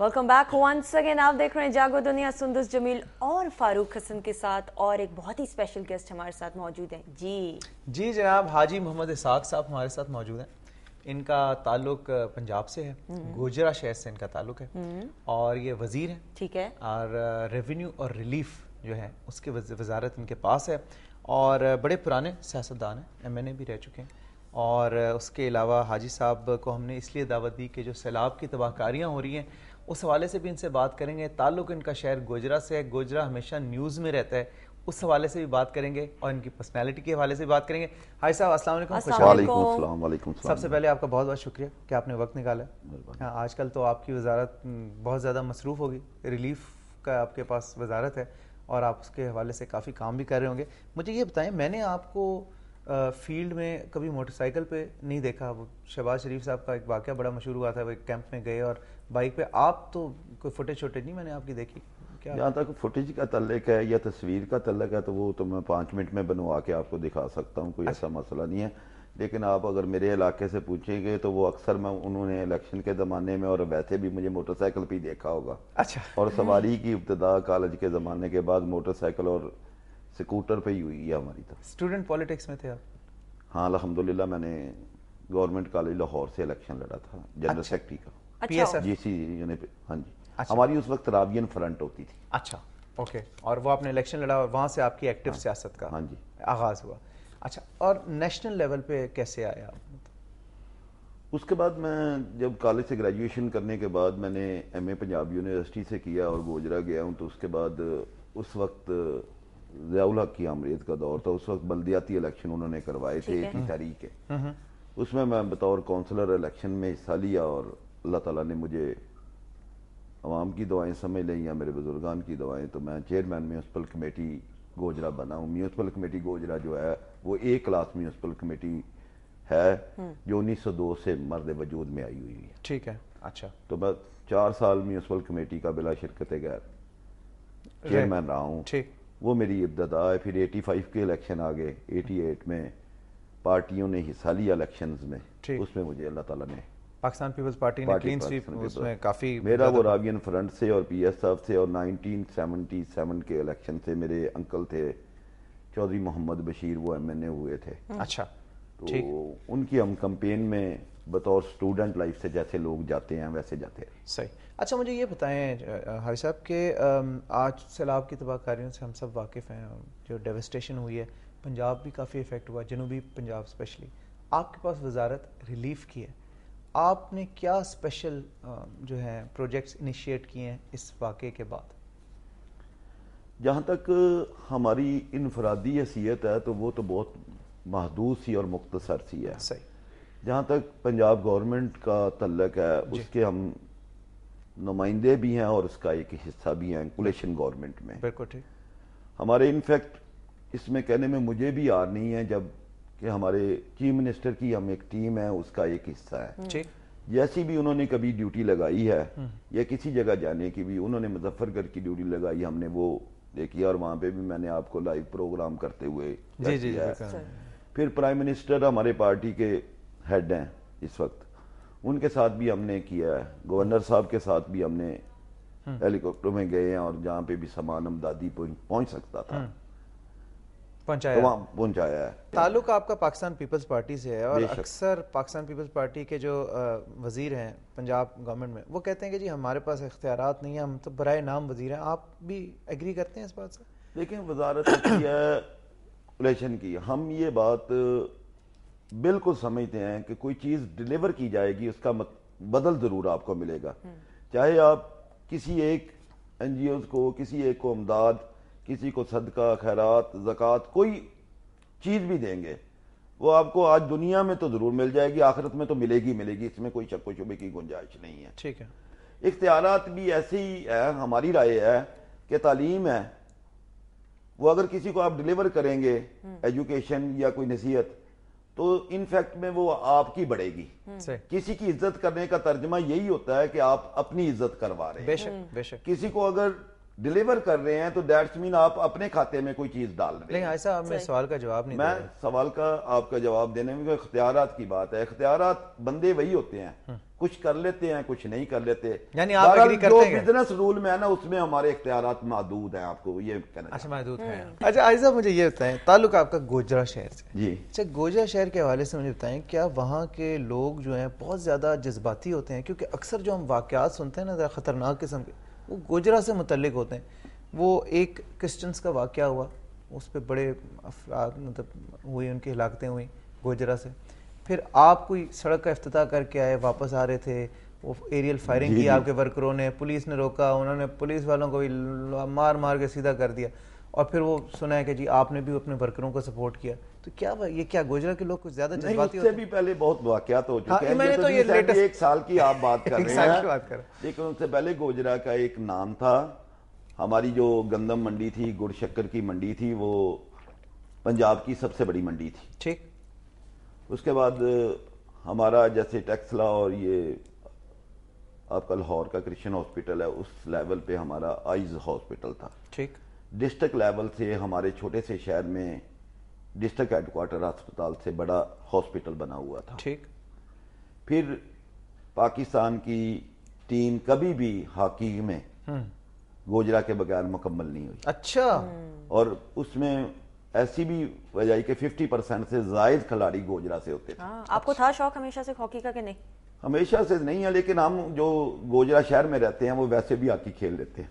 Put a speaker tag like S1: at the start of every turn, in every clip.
S1: Welcome back once again. आप देख रहे हैं जागो दुनिया। सुंदस जमील और फारूक हसन के साथ और एक बहुत ही स्पेशल गेस्ट हमारे साथ मौजूद हैं। जी
S2: जनाब, हाजी मोहम्मद इसाक साहब हमारे साथ मौजूद हैं। इनका ताल्लुक पंजाब से है, गोजरा शहर से इनका ताल्लुक है और ये वजीर हैं। ठीक है। और रेवेन्यू और रिलीफ जो है उसकी वजारत इनके पास है और बड़े पुराने सियासतदान हैं, MNA भी रह चुके हैं। और उसके अलावा हाजी साहब को हमने इसलिए दावत दी कि जो सैलाब की तबाहकारियाँ हो रही हैं उस हवाले से भी इनसे बात करेंगे। ताल्लुक इनका शहर गोजरा से है, गोजरा हमेशा न्यूज़ में रहता है, उस हवाले से भी बात करेंगे और इनकी पर्सनैलिटी के हवाले से भी बात करेंगे। हाय साहब, अस्सलाम वालेकुम। सबसे पहले आपका बहुत बहुत शुक्रिया कि आपने वक्त निकाला। आजकल तो आपकी वजारत बहुत ज़्यादा मसरूफ़ होगी, रिलीफ का आपके पास वजारत है और आप उसके हवाले से काफ़ी काम भी कर रहे होंगे। मुझे ये बताएं, मैंने आपको फील्ड में कभी मोटरसाइकिल पे नहीं देखा। वो शहबाज शरीफ साहब का एक वाक़या बड़ा मशहूर हुआ था, वो एक कैंप में गए और बाइक पे। आप तो कोई फुटेज शोटेज नहीं मैंने आपकी देखी।
S3: जहाँ तक फुटेज का तल्लक है या तस्वीर का तल्लक है तो वो तो मैं 5 मिनट में बनवा के आपको दिखा सकता हूँ, कोई ऐसा मसला नहीं है। लेकिन आप अगर मेरे इलाके से पूछेंगे तो वो अक्सर मैं उन्होंने इलेक्शन के ज़माने में और वैसे भी मुझे मोटरसाइकिल पे देखा होगा।
S2: अच्छा।
S3: और सवारी की इब्तदा कॉलेज के ज़माने के बाद मोटरसाइकिल और स्कूटर पे ही हुई है हमारी। तो स्टूडेंट
S2: पॉलिटिक्स में थे आप?
S3: हाँ, अल्हम्दुलिल्लाह मैंने गवर्नमेंट कॉलेज लाहौर से इलेक्शन लड़ा था, जनरल सेक्रेटरी का। GC unit. हाँ जी। अच्छा। हमारी उस वक्त राबियन फ्रंट होती थी।
S2: अच्छा, ओके। और वो आपने इलेक्शन लड़ा और वहाँ से आपकी एक्टिव सियासत का
S3: हाँ जी
S2: आगाज हुआ। अच्छा, और नेशनल लेवल पे कैसे आया आप?
S3: उसके बाद मैं जब कॉलेज से ग्रेजुएशन करने के बाद मैंने MA पंजाब यूनिवर्सिटी से किया और गोजरा गया हूँ। तो उसके बाद उस वक्त ज़ियाउल हक की आमरीत का दौर था। उस वक्त बल्दियाती इलेक्शन उन्होंने करवाए थे 1 तारीख के। उसमें मैं बतौर काउंसलर इलेक्शन में हिस्सा लिया और अल्लाह ताला ने मुझे अवाम की दुआएं समझ लें या मेरे बुजुर्गान की दुआएं, तो मैं चेयरमैन म्यूनसिपल कमेटी गोजरा बना हूँ। म्यूनसिपल कमेटी गोजरा जो है वो A क्लास म्यूनसिपल कमेटी है जो 1902 से मर्द वजूद में आई हुई है।
S2: ठीक है। अच्छा।
S3: तो मैं 4 साल म्यूनसिपल कमेटी का बिला शिरकत गैर चेयरमैन रहा हूँ।
S2: ठीक।
S3: वो मेरी इब्तदा है। फिर 85 के इलेक्शन आ गए, 88 में पार्टियों ने हिस्सा लिया इलेक्शंस में, उसमें मुझे अल्लाह ताला ने
S2: पाकिस्तान पीपल्स पार्टी ने क्लीन स्वीप उसमें काफी
S3: मेरा वो राबियन फ्रंट से और PS साहब से और 1977 के इलेक्शन से मेरे अंकल थे चौधरी मोहम्मद बशीर, वो MNA हुए थे।
S2: अच्छा।
S3: तो उनकी हम कैंपेन में बतौर स्टूडेंट लाइफ से जैसे लोग जाते हैं वैसे जाते हैं।
S2: सही। अच्छा, मुझे ये बताएं हाजी साहब के आज सैलाब की तबाहकारियों से हम सब वाकिफ़ हैं और जो डेवस्टेशन हुई है, पंजाब भी काफ़ी इफेक्ट हुआ, जनूबी पंजाब स्पेशली। आपके पास वजारत रिलीफ की है, आपने क्या स्पेशल जो है प्रोजेक्ट्स इनिशिएट किए हैं इस वाक़े के बाद?
S3: जहाँ तक हमारी इनफरादी हैसियत है तो वो तो बहुत महदूद सी और मुख्तसर सी है।
S2: सही।
S3: जहाँ तक पंजाब गवर्नमेंट का तल्लक है उसके हम नुमाइंदे भी हैं और उसका एक हिस्सा भी हैं कोलिशन गवर्नमेंट में।
S2: बिल्कुल ठीक।
S3: हमारे इनफैक्ट इसमें कहने में मुझे भी याद नहीं है जब कि हमारे चीफ मिनिस्टर की हम एक टीम है उसका एक हिस्सा है। जैसी भी उन्होंने कभी ड्यूटी लगाई है या किसी जगह जाने की भी, उन्होंने मुजफ्फरगढ़ की ड्यूटी लगाई, हमने वो देखी और वहाँ पे भी मैंने आपको लाइव प्रोग्राम करते हुए किया है। फिर प्राइम मिनिस्टर हमारे पार्टी के हेड हैं इस वक्त, उनके साथ भी हमने किया है। गवर्नर साहब के साथ भी हमने हेलीकॉप्टर में गए हैं और जहाँ पे भी सामान अमदादी पहुँच सकता था पहुंचाया है।
S2: ताल्लुक आपका पाकिस्तान पीपल्स पार्टी से है और अक्सर पाकिस्तान पीपल्स पार्टी के जो वजीर हैं पंजाब गवर्नमेंट में, वो कहते हैं कि जी हमारे पास इख्तियारात नहीं है, हम तो बराए नाम वजीर हैं। आप भी एग्री करते हैं इस बात से?
S3: देखिए, वजारत इलेक्शन की हम ये बात बिल्कुल समझते हैं कि कोई चीज़ डिलीवर की जाएगी उसका बदल ज़रूर आपको मिलेगा। चाहे आप किसी एक NGOs को, किसी एक को अमदाद, किसी को सदका, खैरात, ज़कात, कोई चीज़ भी देंगे वो आपको आज दुनिया में तो ज़रूर मिल जाएगी, आखिरत में तो मिलेगी मिलेगी, इसमें कोई शक व शुबे की गुंजाइश नहीं है।
S2: ठीक है।
S3: इख्तियारात भी ऐसे ही है। हमारी राय है कि तालीम है वो अगर किसी को आप डिलीवर करेंगे एजुकेशन या कोई नसीहत तो इनफैक्ट में वो आपकी बढ़ेगी। किसी की इज्जत करने का तर्जमा यही होता है कि आप अपनी इज्जत करवा रहे हैं।
S2: बेशक बेशक।
S3: किसी को अगर ڈیلیور کر رہے ہیں تو دیٹس مین آپ اپنے کھاتے میں کوئی چیز ڈال رہے ہیں.
S2: لیکن ایسا میں سوال کا جواب نہیں
S3: میں سوال کا آپ کا جواب دینے میں اختیارات کی بات ہے. اختیارات بندے وہی ہوتے ہیں, کچھ کر لیتے ہیں کچھ نہیں کر لیتے.
S2: یعنی آپ ایگری کرتے ہیں
S3: جو بزنس رول میں ہے نا اس میں ہمارے اختیارات محدود ہیں, آپ کو یہ کہنا.
S2: اچھا محدود ہیں. اچھا عائض صاحب مجھے یہ بتائیں, تعلق آپ کا گوجرا شہر سے.
S3: جی
S2: اچھا گوجرا شہر کے حوالے سے مجھے بتائیں, کیا وہاں کے لوگ جو ہیں بہت زیادہ جذباتی ہوتے ہیں؟ کیونکہ اکثر جو ہم واقعات سنتے ہیں نا ذرا خطرناک قسم کے, وہ گوجرا سے متعلق ہوتے ہیں. وہ ایک کرسچنس کا واقعہ ہوا, اس پہ بڑے افراد مطلب ہوئی, ان کی ہلاکتیں ہوئیں گوجرا سے. پھر آپ کوئی سڑک کا افتتاح کر کے آئے, واپس آ رہے تھے, وہ ایریل فائرنگ کی آپ کے ورکروں نے, پولیس نے روکا, انہوں نے پولیس والوں کو بھی مار مار کے سیدھا کر دیا, اور پھر وہ سنا ہے کہ جی آپ نے بھی اپنے ورکروں کو سپورٹ کیا. تو کیا یہ کیا گوجرا کے لوگ کچھ زیادہ جذباتی ہوتے ہیں؟
S3: اس سے بھی پہلے بہت واقعات ہو چکے ہیں. میں نے تو یہ 1 سال کی آپ بات کر رہے ہیں, لیکن اس سے پہلے گوجرا کا ایک نام تھا. ہماری جو گندم منڈی تھی, گڑ شکر کی منڈی تھی, وہ پنجاب کی سب سے بڑی منڈی تھی.
S2: ٹھیک.
S3: اس کے بعد ہمارا جیسے ٹیکسلا اور یہ آپ کا لاہور کا کرسچن ہاسپٹل ہے, اس لیول پہ ہمارا آئیز ہاسپٹل تھا.
S2: ٹھیک.
S3: ڈسٹرکٹ لیول سے ہمارے چھوٹے سے شہر میں ڈسٹرکٹ ہیڈ کوارٹر ہسپتال سے بڑا ہاسپٹل بنا ہوا تھا.
S2: ٹھیک.
S3: پھر پاکستان کی ٹیم کبھی بھی ہاکی میں گوجرا کے بغیر مکمل نہیں ہوئی.
S2: اچھا.
S3: اور اس میں ایسی بھی وجہ کہ 50% سے زائد کھلاڑی گوجرا سے ہوتے تھے.
S1: آپ کو تھا شوق ہمیشہ سے ہاکی کا کہ نہیں؟
S3: ہمیشہ سے نہیں ہے, لیکن ہم جو گوجرا شہر میں رہتے ہیں وہ ویسے بھی ہاکی کھیل لیتے ہیں.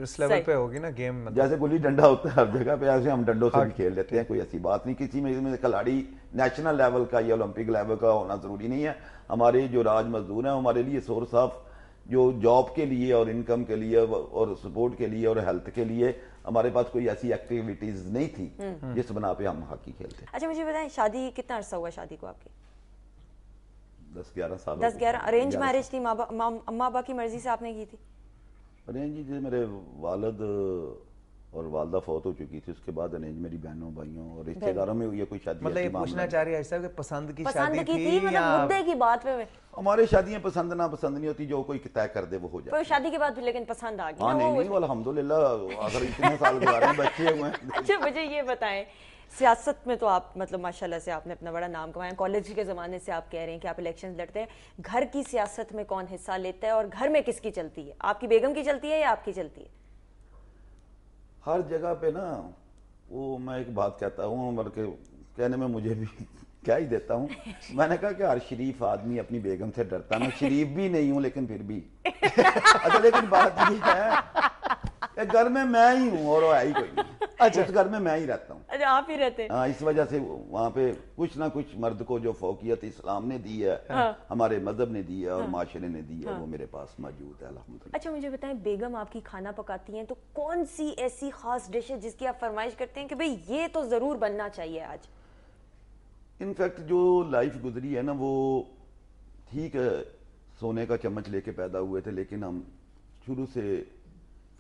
S2: اس لیول پہ ہوگی نا گیم,
S3: جیسے گلی ڈنڈا ہوتا ہے ہر جگہ پہ, ایسے ہم ڈنڈوں سے بھی کھیل لیتے ہیں, کوئی ایسی بات نہیں. کسی میں کھلاڑی نیشنل لیول کا یا اولمپک لیول کا ہونا ضروری نہیں ہے. ہمارے جو راج مزدور ہیں ہمارے لیے سورس آف جو جاب کے لیے اور انکم کے لیے اور سپورٹ کے لیے اور ہیلتھ کے لیے ہمارے پاس کوئی ایسی ایکٹیویٹیز نہیں تھی جس بنا پہ ہم ہاکی کھیلتے.
S1: اچھا مجھے بتائیں, شادی کتنا عرصہ ہوا شادی کو آپ کی؟
S3: 10-11 سال.
S1: 10-11. ارینج میرج تھی؟ اماں ابا کی مرضی سے آپ نے کی تھی؟
S3: ارینج جی میرے والد اور والدہ فوت ہو چکی تھی, اس کے بعد ارینج میری بہنوں بھائیوں اور رشتہ داروں میں ہوئی ہے. کوئی شادی
S2: مطلب یہ پوچھنا چاہ رہی ہے ایسا کہ پسند کی شادی
S1: تھی مطلب مدعے کی بات پہ؟
S3: ہمارے شادیاں پسند نہ پسند نہیں ہوتی, جو کوئی طے کر دے وہ ہو جائے.
S1: شادی کے بعد بھی لیکن پسند آ گئی؟
S3: ہاں نہیں, الحمدللہ اگر اتنے سال گزارے ہیں, بچے ہوئے ہیں.
S1: اچھا مجھے یہ بتائیں, سیاست میں تو آپ مطلب ماشاءاللہ سے آپ نے اپنا بڑا نام کمایا, کالج کے زمانے سے آپ کہہ رہے ہیں کہ آپ الیکشن لڑتے ہیں. گھر کی سیاست میں کون حصہ لیتا ہے اور گھر میں کس کی چلتی ہے؟ آپ کی بیگم کی چلتی ہے یا آپ کی چلتی ہے؟
S3: ہر جگہ پہ نا, وہ میں ایک بات کہتا ہوں, بلکہ کہنے میں مجھے بھی کیا ہی دیتا ہوں, میں نے کہا کہ ہر شریف آدمی اپنی بیگم سے ڈرتا. میں شریف بھی نہیں ہوں لیکن پھر بھی اچھا, لیکن بات یہ ہے گھر میں ہی ہوں اور ہے ہی کوئی نہیں. اچھا, اس گھر میں ہی رہتا ہوں.
S1: اچھا آپ ہی رہتے ہیں.
S3: ہاں, اس وجہ سے وہاں پہ کچھ نہ کچھ مرد کو جو فوقیت اسلام نے دی ہے, ہمارے مذہب نے دی ہے اور معاشرے نے دی ہے, وہ میرے پاس موجود ہے الحمدللہ.
S1: اچھا مجھے بتائیں, بیگم آپ کی کھانا پکاتی ہیں تو کون سی ایسی خاص ڈش ہے جس کی آپ فرمائش کرتے ہیں کہ بھئی یہ تو ضرور بننا چاہیے آج؟
S3: انفیکٹ جو لائف گزری ہے نا, وہ ٹھیک ہے سونے کا چمچ لے کے پیدا ہوئے تھے, لیکن ہم شروع سے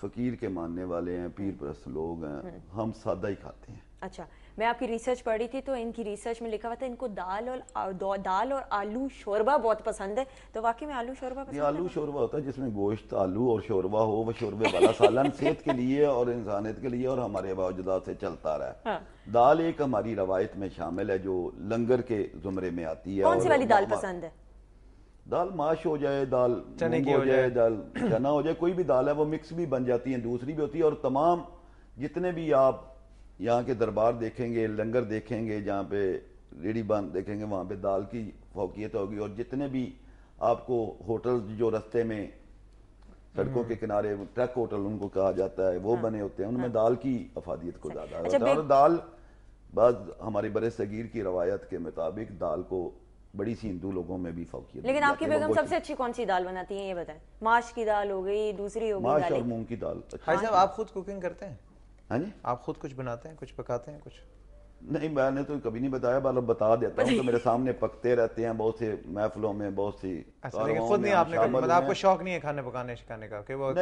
S3: فقیر کے ماننے والے ہیں, پیر پرست لوگ ہیں, ہم سادہ ہی کھاتے ہیں.
S1: اچھا, میں آپ کی ریسرچ پڑھ رہی تھی تو ان کی ریسرچ میں لکھا ہوا تھا ان کو دال اور آلو شوربہ بہت پسند ہے, تو واقعی میں آلو شوربہ پسند ہے؟
S3: آلو شوربہ ہوتا ہے جس میں گوشت, آلو اور شوربہ ہو, وہ شوربے والا سالن صحت کے لیے اور انسانیت کے لیے اور ہمارے باوجدات سے چلتا رہا ہے. دال ایک ہماری روایت میں شامل ہے جو لنگر کے زمرے میں آتی ہے.
S1: کون سی والی دال پسند ہے؟
S3: دال ماش ہو جائے, دال مونگ ہو جائے, دال چنا ہو جائے, کوئی بھی دال ہے, وہ مکس بھی بن جاتی ہیں, دوسری بھی ہوتی ہے. اور تمام جتنے بھی آپ یہاں کے دربار دیکھیں گے, لنگر دیکھیں گے, جہاں پہ ریڑھی باندھ دیکھیں گے, وہاں پہ دال کی فوقیت ہوگی. اور جتنے بھی آپ کو ہوٹل جو رستے میں سڑکوں کے کنارے ٹرک ہوٹل ان کو کہا جاتا ہے, وہ بنے ہوتے ہیں, ان میں دال کی افادیت کو زیادہ ہوتا ہے. اور دال بعض ہماری برِ صغیر کی روایت کے مطابق دال کو بڑی سی ہندو لوگوں میں بھی فوقیت.
S1: لیکن آپ کی بیگم سب سے اچھی کون سی دال بناتی ہیں یہ بتائیں؟ ماش کی دال ہو گئی, دوسری ہو گئی
S3: ماش اور مونگ کی دال.
S2: بھائی صاحب آپ خود کوکنگ کرتے ہیں؟
S3: ہاں جی,
S2: آپ خود کچھ بناتے ہیں, کچھ پکاتے ہیں؟ کچھ
S3: نہیں, میں نے تو کبھی نہیں بتایا, بتا دیتا ہوں. تو میرے سامنے پکتے رہتے ہیں بہت سے محفلوں میں, بہت سی.
S2: لیکن خود نہیں آپ نے, مطلب آپ کو شوق نہیں ہے کھانے پکانے شکانے کا کہ وہ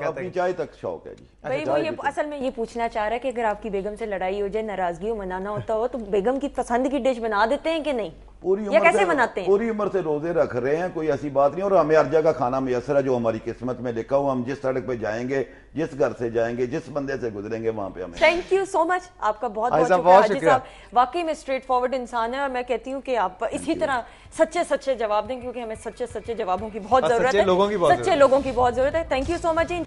S3: اپنی چائے تک شوق ہے جی.
S1: بھائی وہ یہ اصل میں یہ پوچھنا چاہ رہا ہے کہ اگر آپ کی بیگم سے لڑائی ہو جائے, ناراضگی ہو, منانا ہوتا ہو, تو بیگم کی پسند کی ڈش بنا دیتے ہیں کہ نہیں؟ कैसे मनाते हैं?
S3: पूरी उम्र से रोजे रख रहे हैं, कोई ऐसी बात नहीं। और हमें हर जगह खाना मैसर है जो हमारी किस्मत में लिखा हुआ। हम जिस सड़क पे जाएंगे, जिस घर से जाएंगे, जिस बंदे से गुजरेंगे, वहां पे हमें।
S1: थैंक यू सो मच, आपका बहुत बहुत शुक्रिया हाजी साहब। वाकई में स्ट्रेट फॉरवर्ड इंसान है और मैं कहती हूँ कि आप इसी तरह सच्चे सच्चे जवाब दें, क्योंकि हमें सच्चे सच्चे जवाबों की बहुत जरूरत है, सच्चे लोगों की बहुत जरूरत है। Thank you so much ji.